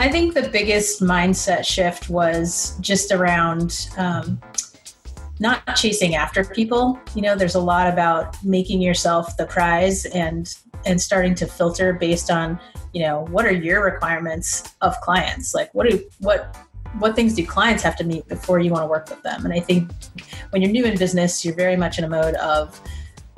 I think the biggest mindset shift was just around not chasing after people. There's a lot about making yourself the prize and starting to filter based on, what are your requirements of clients? Like what things do clients have to meet before you want to work with them? And I think when you're new in business, you're very much in a mode of,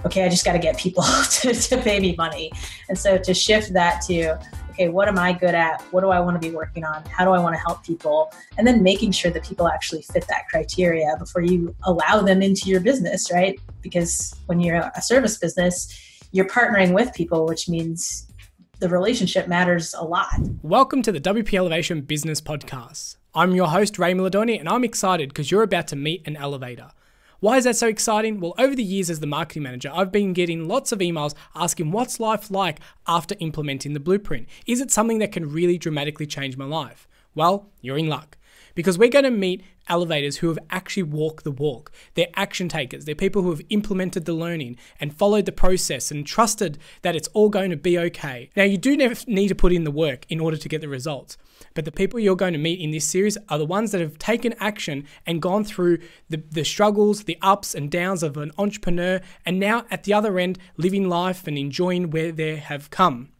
okay, I just got to get people to pay me money. And so to shift that to, okay, what am I good at? What do I want to be working on? How do I want to help people? And then making sure that people actually fit that criteria before you allow them into your business, right? Because when you're a service business, you're partnering with people, which means the relationship matters a lot. Welcome to the WP Elevation Business Podcast. I'm your host, Ray Miladoni, and I'm excited because you're about to meet an elevator. Why is that so exciting? Well, over the years as the marketing manager, I've been getting lots of emails asking what's life like after implementing the blueprint. Is it something that can really dramatically change my life? Well, you're in luck because we're going to meet elevators who have actually walked the walk. They're action takers. They're people who have implemented the learning and followed the process and trusted that it's all going to be okay. Now, you do need to put in the work in order to get the results. But the people you're going to meet in this series are the ones that have taken action and gone through the struggles, the ups and downs of an entrepreneur, and now at the other end, living life and enjoying where they have come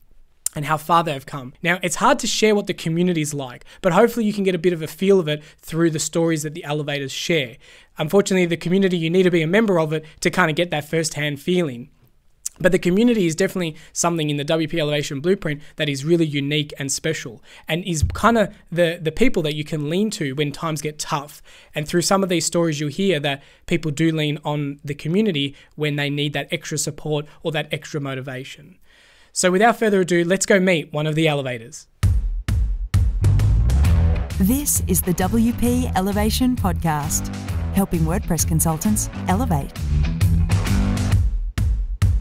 and how far they have come. Now, it's hard to share what the community is like, but hopefully you can get a bit of a feel of it through the stories that the elevators share. Unfortunately, the community, you need to be a member of it to kind of get that first-hand feeling. But the community is definitely something in the WP Elevation Blueprint that is really unique and special and is kind of the people that you can lean to when times get tough. And through some of these stories, you'll hear that people do lean on the community when they need that extra support or that extra motivation. So without further ado, let's go meet one of the elevators. This is the WP Elevation Podcast, helping WordPress consultants elevate.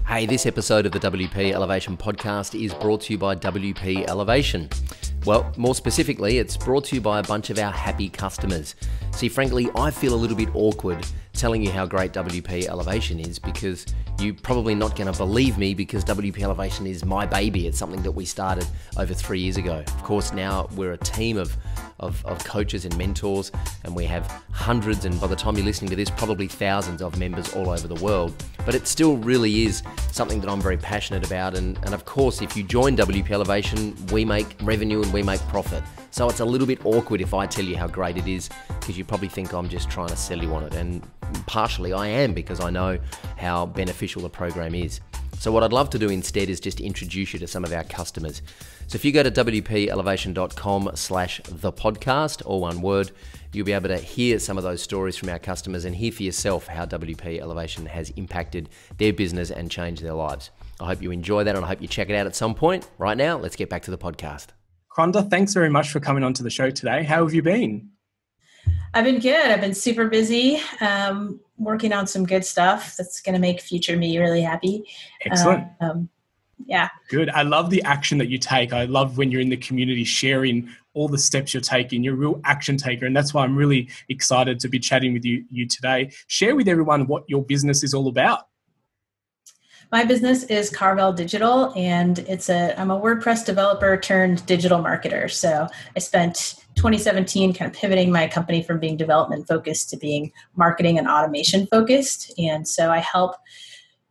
Hey, this episode of the WP Elevation Podcast is brought to you by WP Elevation. Well, more specifically, it's brought to you by a bunch of our happy customers. See, frankly, I feel a little bit awkward telling you how great WP Elevation is because you're probably not going to believe me because WP Elevation is my baby. It's something that we started over 3 years ago. Of course, now we're a team of coaches and mentors, and we have hundreds, and by the time you're listening to this, probably thousands of members all over the world. But it still really is something that I'm very passionate about. And of course, if you join WP Elevation, we make revenue and we make profit. So it's a little bit awkward if I tell you how great it is because you probably think I'm just trying to sell you on it. And partially I am because I know how beneficial the program is. So what I'd love to do instead is just introduce you to some of our customers. So if you go to wpelevation.com/thepodcast, all one word, you'll be able to hear some of those stories from our customers and hear for yourself how WP Elevation has impacted their business and changed their lives. I hope you enjoy that and I hope you check it out at some point. Right now, let's get back to the podcast. Kronda, thanks very much for coming onto the show today. How have you been? I've been good. I've been super busy, working on some good stuff that's going to make future me really happy. Excellent. Yeah. Good. I love the action that you take. I love when you're in the community sharing all the steps you're taking. You're a real action taker. And that's why I'm really excited to be chatting with you today. Share with everyone what your business is all about. My business is Carvel Digital, and I'm a WordPress developer turned digital marketer. So I spent 2017 kind of pivoting my company from being development focused to being marketing and automation focused. And so I help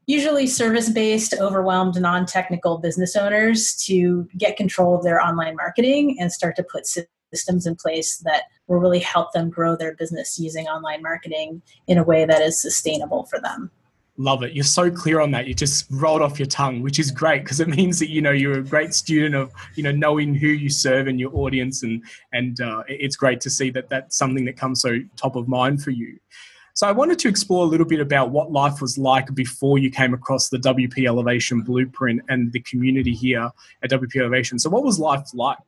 usually service-based, overwhelmed, non-technical business owners to get control of their online marketing and start to put systems in place that will really help them grow their business using online marketing in a way that is sustainable for them. Love it. You're so clear on that. You just rolled off your tongue, which is great because it means that, you're a great student of, knowing who you serve and your audience. And it's great to see that that's something that comes so top of mind for you. So I wanted to explore a little bit about what life was like before you came across the WP Elevation Blueprint and the community here at WP Elevation. So what was life like?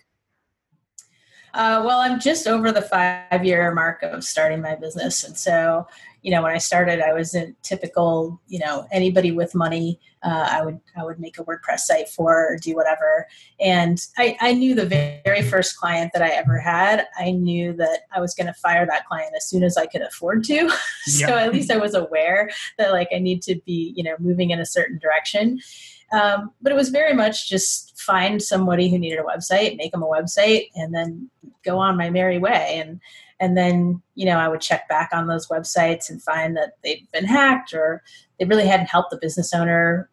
Well, I'm just over the 5-year mark of starting my business. And so, when I started, I was in typical, anybody with money, I would make a WordPress site for or do whatever. And I knew the very first client that I ever had, I knew that I was going to fire that client as soon as I could afford to. So at least I was aware that I need to be, moving in a certain direction. But it was very much just find somebody who needed a website, make them a website, and then go on my merry way. And then, I would check back on those websites and find that they'd been hacked, or they really hadn't helped the business owner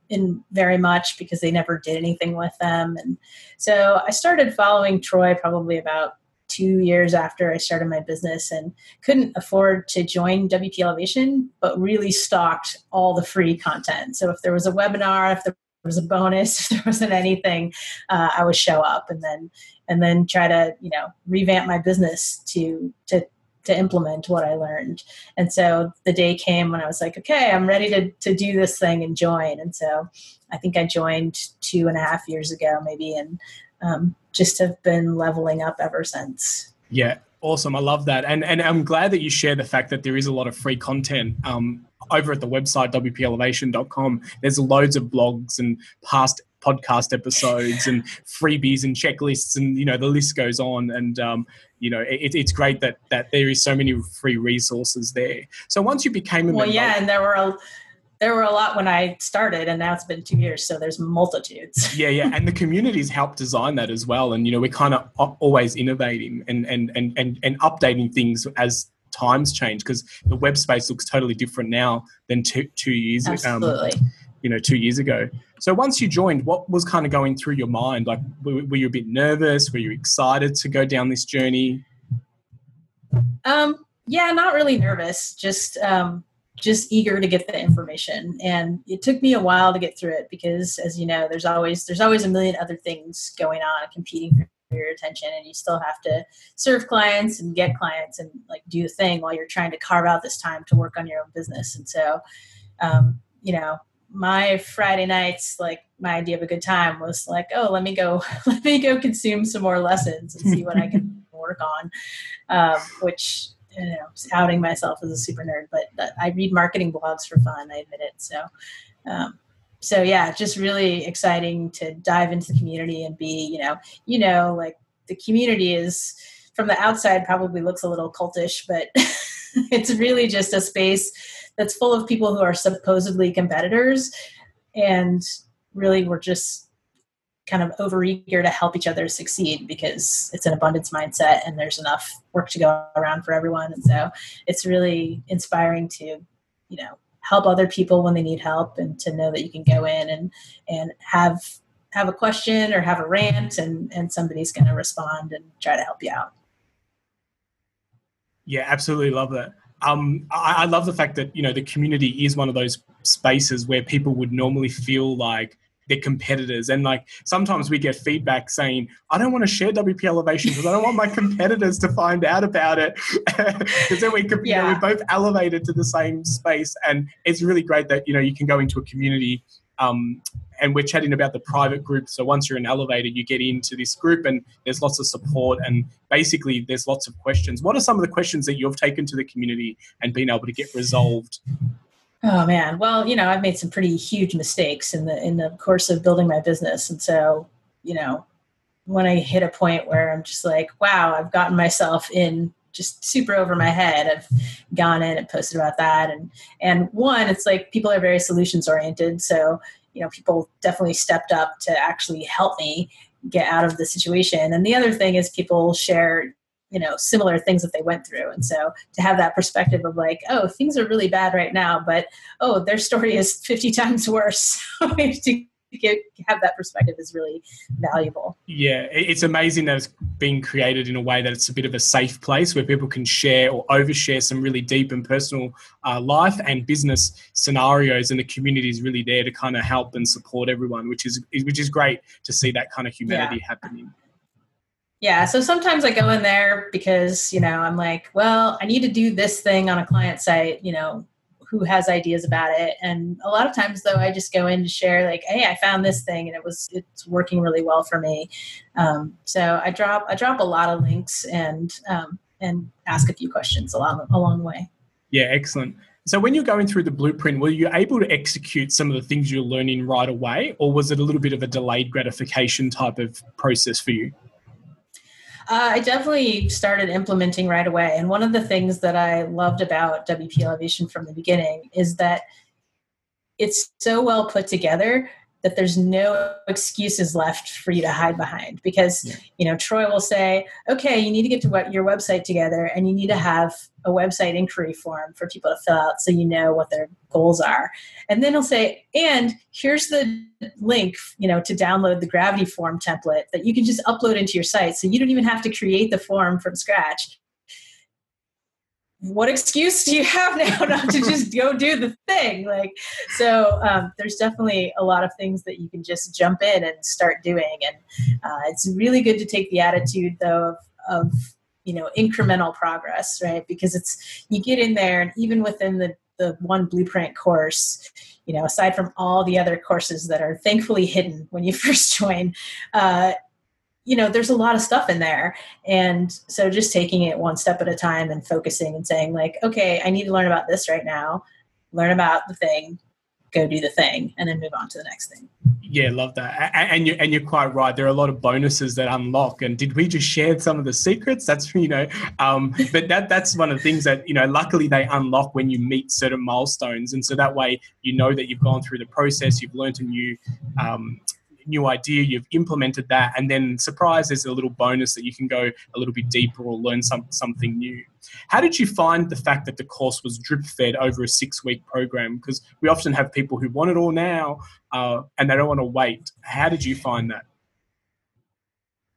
in very much because they never did anything with them. And so I started following Troy probably about 2 years after I started my business, and couldn't afford to join WP Elevation, but really stalked all the free content. So if there was a webinar, if there was a bonus, if there wasn't anything, I would show up and then try to, revamp my business to implement what I learned. And so the day came when I was like, okay, I'm ready to do this thing and join. And so I think I joined 2.5 years ago, maybe, and just have been leveling up ever since. Yeah, awesome. I love that. And I'm glad that you share the fact that there is a lot of free content over at the website, wpelevation.com. There's loads of blogs and past podcast episodes and freebies and checklists, and, the list goes on. And, it's great that there is so many free resources there. So once you became a member... Well, yeah, and there were a lot when I started, and now it's been 2 years, so there's multitudes. Yeah, and the communities help design that as well. And we're kind of always innovating and updating things as times change, because the web space looks totally different now than 2 years. Absolutely. 2 years ago. So once you joined, what was kind of going through your mind? Like, were you a bit nervous? Were you excited to go down this journey? Yeah, not really nervous. Just eager to get the information. And it took me a while to get through it because, as you know, there's always a million other things going on competing for your attention, and you still have to serve clients and get clients and do a thing while you're trying to carve out this time to work on your own business. And so, my Friday nights, my idea of a good time was oh, let me go consume some more lessons and see what I can work on, which, outing myself as a super nerd, but I read marketing blogs for fun. I admit it. So yeah, just really exciting to dive into the community and be, the community is, from the outside, probably looks a little cultish, but it's really just a space that's full of people who are supposedly competitors, and really we're just kind of overeager to help each other succeed because it's an abundance mindset and there's enough work to go around for everyone. And so it's really inspiring to, help other people when they need help, and to know that you can go in and have a question or have a rant, and somebody's going to respond and try to help you out. Yeah, absolutely love that. I love the fact that, the community is one of those spaces where people would normally feel like they're competitors. And sometimes we get feedback saying, I don't want to share WP Elevation because I don't want my competitors to find out about it. Because then we're both elevated to the same space. And it's really great that, you can go into a community and we're chatting about the private group. So once you're an elevator, you get into this group and there's lots of support, and basically there's lots of questions. What are some of the questions that you've taken to the community and been able to get resolved? Oh man. Well, I've made some pretty huge mistakes in the course of building my business. And so, when I hit a point where I'm just like, wow, I've gotten myself in just super over my head, I've gone in and posted about that. And one, it's people are very solutions oriented. So, people definitely stepped up to actually help me get out of the situation. And the other thing is people share, similar things that they went through. And so to have that perspective of oh, things are really bad right now, but, oh, their story is 50 times worse. To have that perspective is really valuable. Yeah, it's amazing that it's been created in a way that it's a bit of a safe place where people can share or overshare some really deep and personal life and business scenarios, and the community is really there to kind of help and support everyone, which is great to see that kind of humanity happening. Yeah, so sometimes I go in there because, I'm well, I need to do this thing on a client site, who has ideas about it. And a lot of times though, I just go in to share hey, I found this thing and it's working really well for me. So I drop a lot of links and ask a few questions along the way. Yeah, excellent. So when you're going through the blueprint, were you able to execute some of the things you're learning right away, or was it a little bit of a delayed gratification type of process for you? I definitely started implementing right away. And one of the things that I loved about WP Elevation from the beginning is that it's so well put together that there's no excuses left for you to hide behind, because, Troy will say, okay, you need to get to your website together, and you need to have a website inquiry form for people to fill out so you know what their goals are. And then he'll say, and here's the link, to download the Gravity form template that you can just upload into your site. So you don't even have to create the form from scratch. What excuse do you have now not to just go do the thing? There's definitely a lot of things that you can just jump in and start doing. And it's really good to take the attitude, though, of incremental progress, right? Because you get in there, and even within the one Blueprint course, aside from all the other courses that are thankfully hidden when you first join, there's a lot of stuff in there. And so just taking it one step at a time and focusing and saying, okay, I need to learn about this right now, learn about the thing, go do the thing, and then move on to the next thing. Yeah, love that. And you're quite right. There are a lot of bonuses that unlock. And did we just share some of the secrets? That's, but that's one of the things that, luckily they unlock when you meet certain milestones. And so that way, that you've gone through the process, you've learned a new idea, you've implemented that, and then surprise, there's a little bonus that you can go a little bit deeper or learn something new. How did you find the fact that the course was drip fed over a 6-week program? Because we often have people who want it all now and they don't want to wait. How did you find that?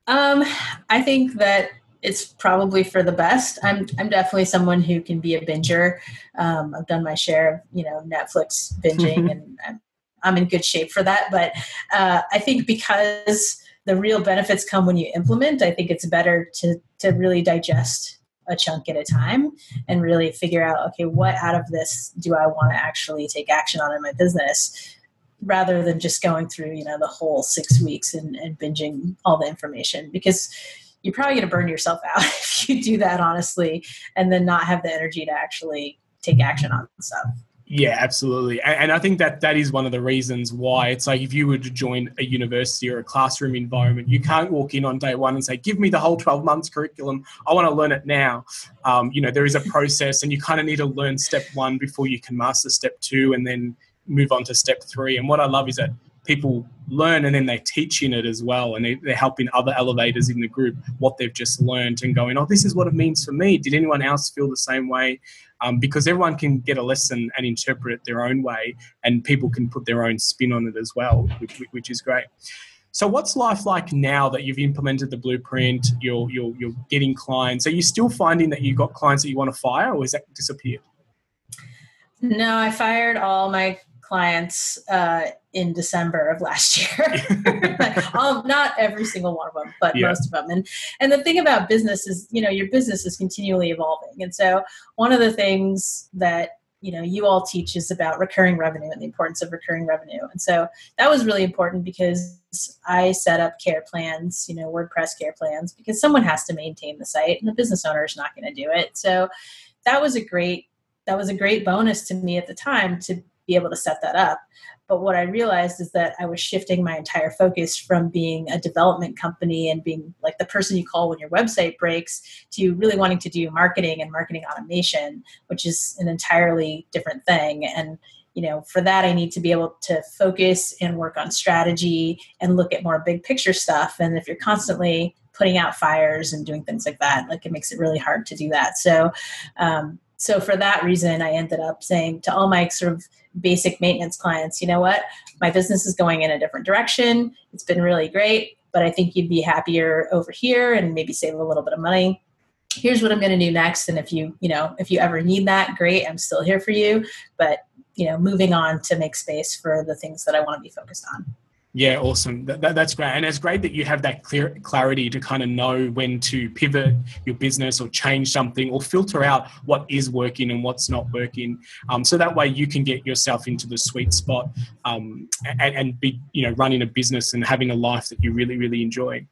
I think that it's probably for the best. I'm definitely someone who can be a binger. I've done my share of Netflix binging and I'm in good shape for that. But I think because the real benefits come when you implement, I think it's better to really digest a chunk at a time and really figure out, okay, what out of this do I want to actually take action on in my business, rather than just going through, the whole 6 weeks and binging all the information, because you're probably going to burn yourself out if you do that, honestly, and then not have the energy to actually take action on stuff. Yeah, absolutely. And I think that is one of the reasons why it's like, if you were to join a university or a classroom environment, you can't walk in on day one and say, give me the whole 12 months curriculum. I want to learn it now. There is a process, and you kind of need to learn step 1 before you can master step 2 and then move on to step 3. And what I love is that people learn and then they teach in it as well. And they're helping other elevators in the group what they've just learned and going, oh, this is what it means for me. Did anyone else feel the same way? Because everyone can get a lesson and interpret it their own way, and people can put their own spin on it as well, which is great. So what's life like now that you've implemented the blueprint, you're getting clients? Are you still finding that you've got clients that you want to fire, or has that disappeared? No, I fired all my clients in December of last year. Not every single one of them, but most of them. And the thing about business is, your business is continually evolving. And so one of the things that, you all teach is about recurring revenue and the importance of recurring revenue. And so that was really important, because I set up care plans, WordPress care plans, because someone has to maintain the site and the business owner is not going to do it. So that was a great bonus to me at the time to be able to set that up. But what I realized is that I was shifting my entire focus from being a development company and being like the person you call when your website breaks, to really wanting to do marketing and marketing automation, which is an entirely different thing. And, for that, I need to be able to focus and work on strategy and look at more big picture stuff. And if you're constantly putting out fires and doing things like that, it makes it really hard to do that. So for that reason, I ended up saying to all my sort of basic maintenance clients, you know what, my business is going in a different direction. It's been really great, but I think you'd be happier over here and maybe save a little bit of money. Here's what I'm going to do next. And if you ever need that, great, I'm still here for you. But, moving on to make space for the things that I want to be focused on. Yeah, awesome. That's great. And it's great that you have that clarity to kind of know when to pivot your business or change something or filter out what is working and what's not working. So that way you can get yourself into the sweet spot and be, running a business and having a life that you really, really enjoy.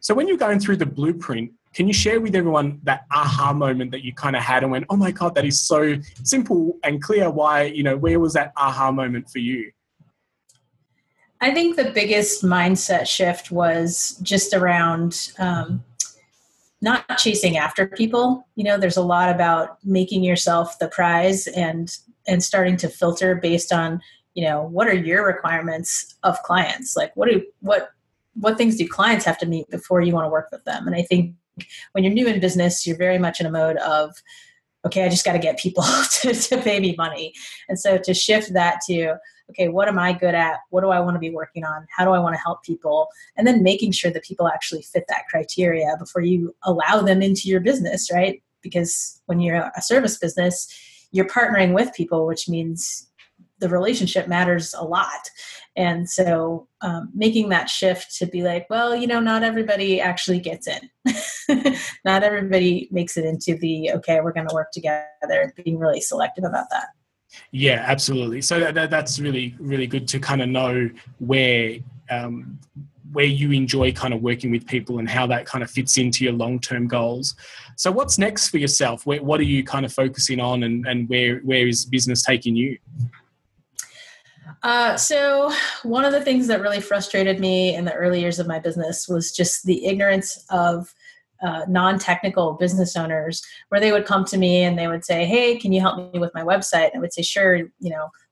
So when you're going through the blueprint, can you share with everyone that aha moment that you kind of had and went, oh my God, that is so simple and clear. Why, where was that aha moment for you? I think the biggest mindset shift was just around not chasing after people. There's a lot about making yourself the prize and starting to filter based on what are your requirements of clients? Like what things do clients have to meet before you want to work with them? And I think when you're new in business, you're very much in a mode of, okay, I just got to get people to pay me money. And so to shift that to, okay, what am I good at? What do I want to be working on? How do I want to help people? And then making sure that people actually fit that criteria before you allow them into your business, right? Because when you're a service business, you're partnering with people, which means the relationship matters a lot. And so making that shift to be like, well, not everybody actually gets in. Not everybody makes it into the, okay, we're going to work together, being really selective about that. Yeah, absolutely. So that's really, really good to kind of know where you enjoy kind of working with people and how that kind of fits into your long-term goals. So what's next for yourself? What are you kind of focusing on, and where is business taking you? So one of the things that really frustrated me in the early years of my business was just the ignorance of non-technical business owners, where they would come to me and they would say, hey, can you help me with my website? And I would say, sure,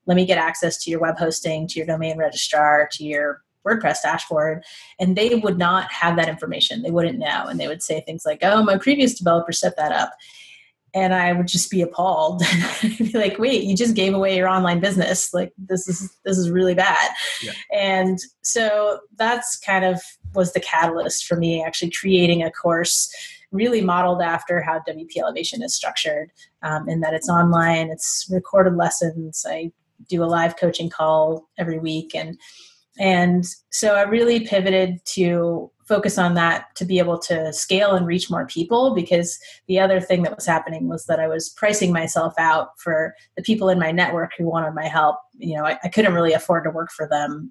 let me get access to your web hosting, to your domain registrar, to your WordPress dashboard. And they would not have that information. They wouldn't know. And they would say things like, oh, my previous developer set that up. And I would just be appalled. I'd be like, wait, you just gave away your online business. Like, this is really bad. Yeah. And so that's kind of was the catalyst for me actually creating a course really modeled after how WP Elevation is structured, in that it's online, it's recorded lessons. I do a live coaching call every week. And so I really pivoted to focus on that to be able to scale and reach more people, because the other thing that was happening was that I was pricing myself out for the people in my network who wanted my help. I couldn't really afford to work for them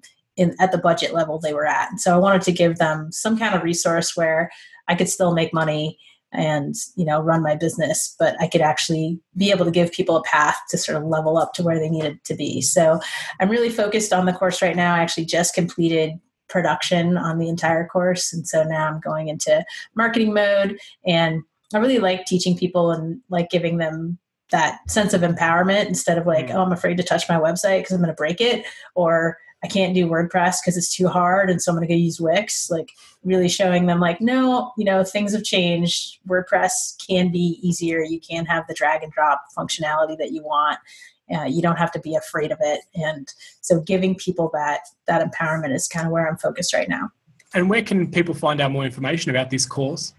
at the budget level they were at. And so I wanted to give them some kind of resource where I could still make money and, run my business, but I could actually be able to give people a path to sort of level up to where they needed to be. So I'm really focused on the course right now. I actually just completed production on the entire course. And so now I'm going into marketing mode, and I really like teaching people and like giving them that sense of empowerment instead of like, oh, I'm afraid to touch my website because I'm going to break it, or I can't do WordPress because it's too hard, and so I'm going to go use Wix. Like, really showing them like, no, things have changed. WordPress can be easier. You can have the drag and drop functionality that you want. You don't have to be afraid of it. And so giving people that empowerment is kind of where I'm focused right now. And where can people find out more information about this course?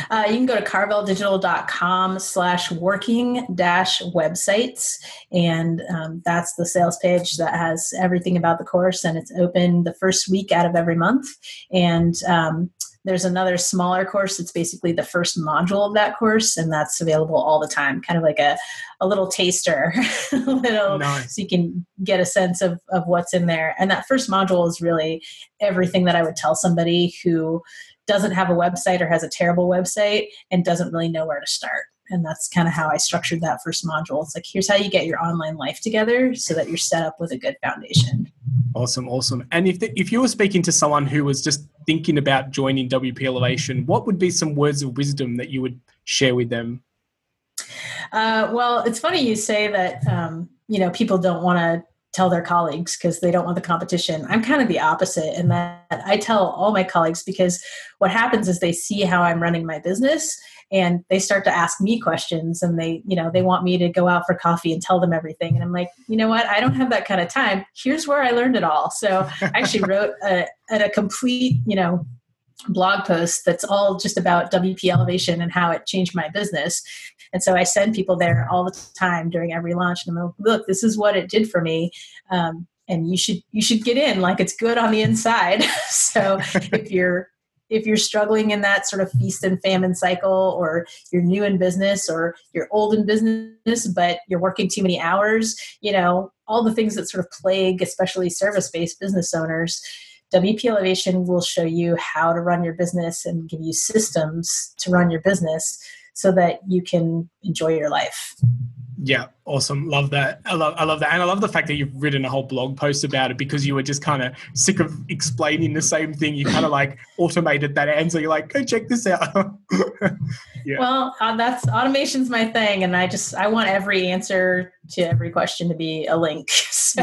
You can go to carveldigital.com/working-websites. And that's the sales page that has everything about the course. And it's open the first week out of every month. And there's another smaller course that's basically the first module of that course, and that's available all the time, kind of like a little taster, nice. So you can get a sense of what's in there. And that first module is really everything that I would tell somebody who doesn't have a website or has a terrible website and doesn't really know where to start. And that's kind of how I structured that first module. It's like, here's how you get your online life together so that you're set up with a good foundation. Awesome. And if you were speaking to someone who was just thinking about joining WP Elevation, what would be some words of wisdom that you would share with them? Well, it's funny you say that, people don't want to tell their colleagues because they don't want the competition. I'm kind of the opposite in that I tell all my colleagues, because what happens is they see how I'm running my business and they start to ask me questions, and they want me to go out for coffee and tell them everything. And I'm like, you know what? I don't have that kind of time. Here's where I learned it all. So I actually wrote a complete, blog post that's all just about WP Elevation and how it changed my business. And so I send people there all the time during every launch, and I'm like, look, this is what it did for me. And you should get in, like, it's good on the inside. So if you're struggling in that sort of feast and famine cycle, or you're new in business, or you're old in business, but you're working too many hours, all the things that sort of plague, especially service-based business owners, WP Elevation will show you how to run your business and give you systems to run your business so that you can enjoy your life. Yeah, Awesome. Love that. I love that. And I love the fact that you've written a whole blog post about it, because you were just kind of sick of explaining the same thing. You kind of like automated that answer. You're like, go check this out. Yeah. Well, that's automation's my thing. And I want every answer to every question to be a link. So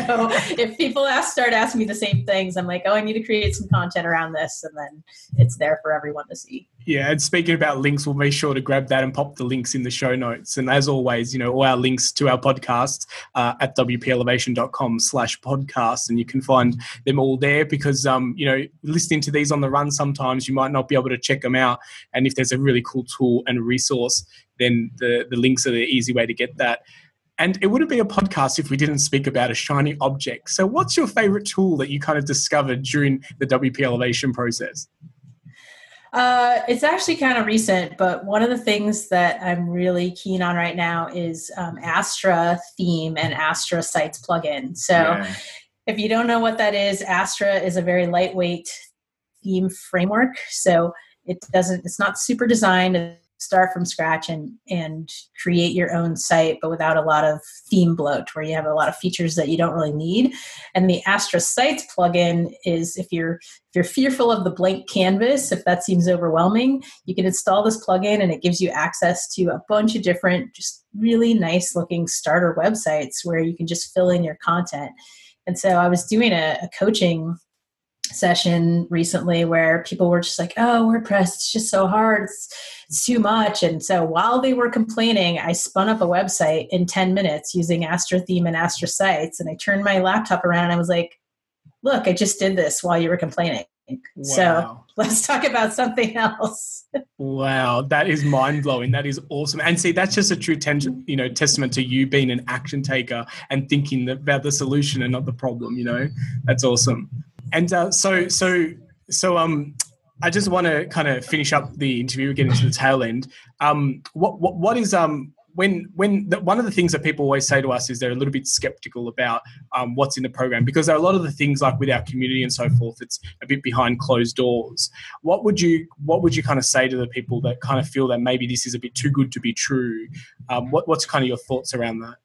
if people start asking me the same things, I'm like, oh, I need to create some content around this. And then it's there for everyone to see. Yeah, and speaking about links, we'll be sure to grab that and pop the links in the show notes. And as always, all our links to our podcasts at wpelevation.com/podcast. And you can find them all there, because, listening to these on the run, sometimes you might not be able to check them out. And if there's a really cool tool and resource, then the links are the easy way to get that. And it wouldn't be a podcast if we didn't speak about a shiny object. So what's your favorite tool that you kind of discovered during the WP Elevation process? It's actually kind of recent, but one of the things that I'm really keen on right now is Astra theme and Astra Sites plugin. So if you don't know what that is, Astra is a very lightweight theme framework. So it's not super designed to start from scratch and create your own site, but without a lot of theme bloat, where you have a lot of features that you don't really need. And the Astra Sites plugin is, if you're fearful of the blank canvas, if that seems overwhelming, you can install this plugin, and it gives you access to a bunch of different, just really nice looking starter websites where you can just fill in your content. And so I was doing a coaching session recently where people were just like, oh, WordPress, it's just so hard. It's too much. And so while they were complaining, I spun up a website in 10 minutes using Astra theme and Astra Sites. And I turned my laptop around and I was like, look, I just did this while you were complaining. Wow. So let's talk about something else. Wow, that is mind-blowing. That is awesome. And see, that's just a true testament to you being an action taker and thinking about the solution and not the problem. That's awesome. And so I just want to kind of finish up the interview, getting to the tail end. What is one of the things that people always say to us is they're a little bit skeptical about what's in the program, because there are a lot of the things, like with our community and so forth, it's a bit behind closed doors. What would you kind of say to the people that kind of feel that maybe this is a bit too good to be true? What's kind of your thoughts around that?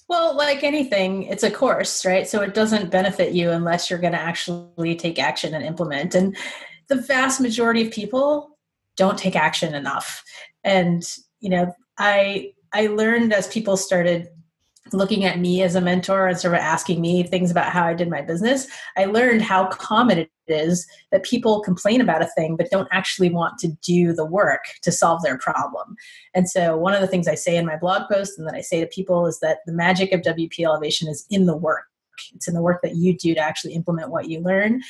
Well, like anything, it's a course, right? So it doesn't benefit you unless you're going to actually take action and implement. And the vast majority of people don't take action enough. And, I learned, as people started looking at me as a mentor and sort of asking me things about how I did my business, I learned how common it is that people complain about a thing but don't actually want to do the work to solve their problem. And so one of the things I say in my blog post and that I say to people is that the magic of WP Elevation is in the work. It's in the work that you do to actually implement what you learn.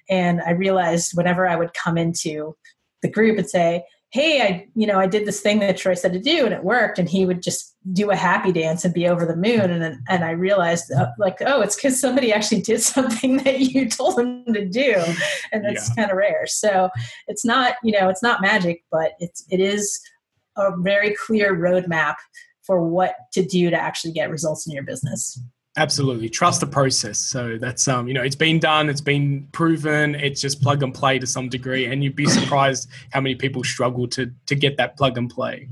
And I realized whenever I would come into the group and say, hey, I did this thing that Troy said to do and it worked, and he would just do a happy dance and be over the moon. And I realized it's because somebody actually did something that you told them to do. And that's kind of rare. So it's not magic, but it is a very clear roadmap for what to do to actually get results in your business. Absolutely. Trust the process. So that's, it's been done, it's been proven, it's just plug and play to some degree. And you'd be surprised how many people struggle to get that plug and play.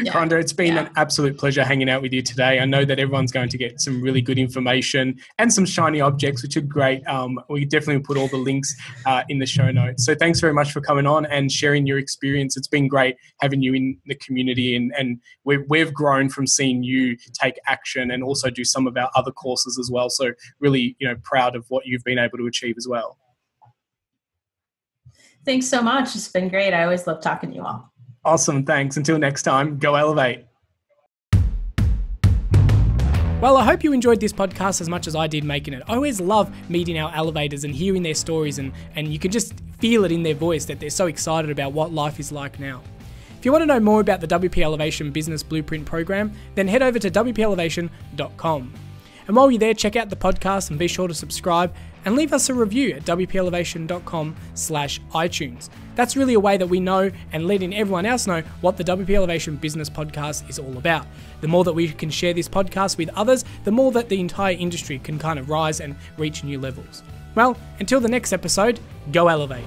Kronda, it's been an absolute pleasure hanging out with you today. I know that everyone's going to get some really good information and some shiny objects, which are great. We definitely put all the links in the show notes. So thanks very much for coming on and sharing your experience. It's been great having you in the community, and we've grown from seeing you take action and also do some of our other courses as well. So really, proud of what you've been able to achieve as well. Thanks so much. It's been great. I always love talking to you all. Awesome. Thanks. Until next time, go elevate. Well, I hope you enjoyed this podcast as much as I did making it. I always love meeting our elevators and hearing their stories, and you can just feel it in their voice that they're so excited about what life is like now. If you want to know more about the WP Elevation Business Blueprint program, then head over to wpelevation.com. And while you're there, check out the podcast and be sure to subscribe and leave us a review at wpelevation.com/iTunes. That's really a way that we know and letting everyone else know what the WP Elevation Business Podcast is all about. The more that we can share this podcast with others, the more that the entire industry can kind of rise and reach new levels. Well, until the next episode, go elevate.